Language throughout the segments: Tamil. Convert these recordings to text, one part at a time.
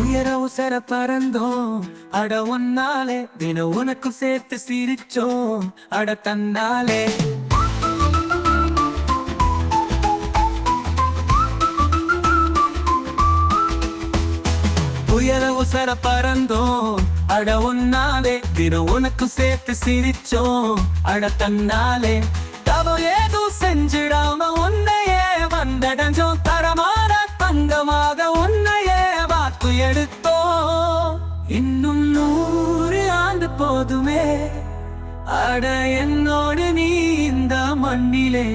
உயர உசர பறந்தோம் அட ஒன்னாலே தினம் உனக்கு சேர்த்து சிரிச்சோம் அட தன்னாலே. உயர உசர பறந்தோம் அட ஒன்னாலே தினம் உனக்கு சேர்த்து சிரிச்சோம் அட தன்னாலே. தவம் ஏதும் செஞ்சிடாம உன்னையே வந்தடைஞ்சோம் தரமான தங்கமாக உன்னையே வாக்கு எடுத்தோம். இன்னும் 100 ஆண்டு போதுமே அட என்னோடு நீ இந்த மண்ணிலே.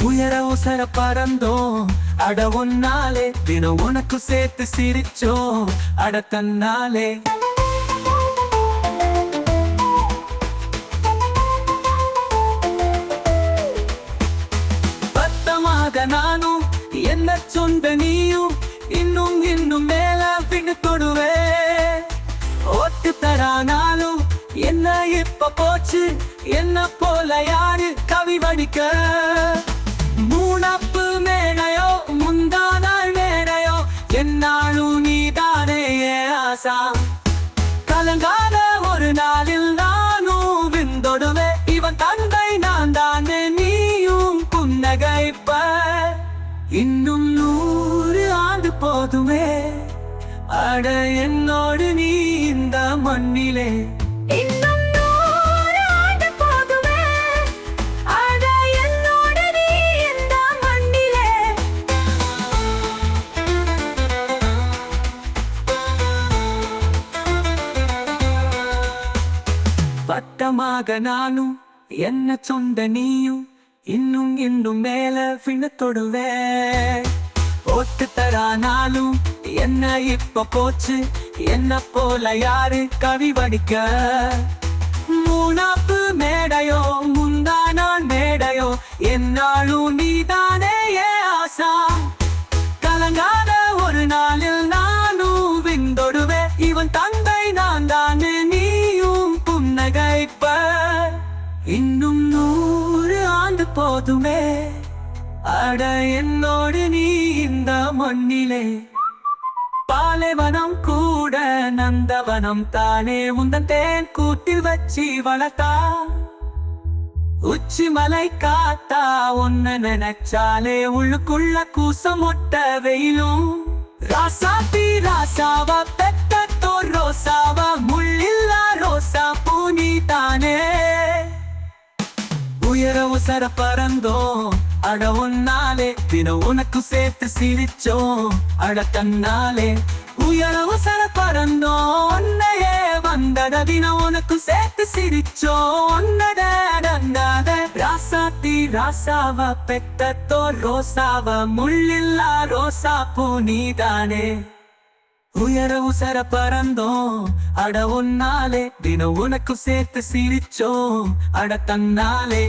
உயர உசர பறந்தோம் அட ஒன்னாலே தினம் உனக்கு சேர்த்து சிரிச்சோம் அட தன்னாலே. பத்தமாக நானும் என்ன சொந்த நீயும் இன்னும் இன்னும் மேல பின்னு தொடுவே. ஒட்டு தரானாலும் என்ன இப்ப போச்சு என்ன போல யாரு கவி வடிக்க. மூணப்பு மேடையோ முந்தானால் மேடையோ என்னாலும் நீதானே ஆசா. கலங்காத ஒரு நாளில் நானும் விந்தொடுவே இவன் தந்தை நான் தானே நீயும் புன்னகைப்ப. இன்னும் 100 ஆண்டு போதுமே அட என்னோடு நீ இந்த மண்ணிலே. பட்டமாக நானும் என்ன சொந்த நீயும் இன்னும் இன்னும் மேல பின்ன தொடுவே. ஒட்டு தரானாலும் என்ன இப்ப போச்சு என்ன போல யாரு கவி வடிக்க. மூணாப்பு மேடையோ முந்தானால் மேடையோ என்னாலும் நீதானே ஆசா. கலங்காத ஒரு நாளில் நானும் விந்தொடுவே இவன் தந்தை நான் தானே நீயும் புன்னகைப்ப. இன்னும் 100 ஆண்டு போதுமே அட என்னோடு நீ இந்த மண்ணிலே. பாலைவனம் கூட நந்தவனம் தானே உந்தன் தேன் கூட்டில் வச்சு வளர்த்தா. உச்சி மலை காத்தா ஒன்ன நினைச்சாலே உள்ளுக்குள்ள கூசம் ஒட்ட வெயிலும். ராசாத்தி ராசாவா பெத்தோ ரோசாவா முள்ளில்லா ரோசா பூனி தானே. உயர உசர பறந்தோம் அட ஒன்னாலே தினம் உனக்கு சேர்த்து சிரிச்சோம் அட தன்னாலே. உயர உசர பறந்தோம் உன்னையே வந்தட தினம் உனக்கு சேர்த்து சிரிச்சோம் ஒன்னட நன்னாத. ராசாத்தி ராசாவா பெத்தோ ரோசாவா முள்ளில்லா ரோசா பூனி தானே. உயர உசர பறந்தோம் அட ஒன்னாலே தினம் உனக்கு சேர்த்து சிரிச்சோம் அட தன்னாலே.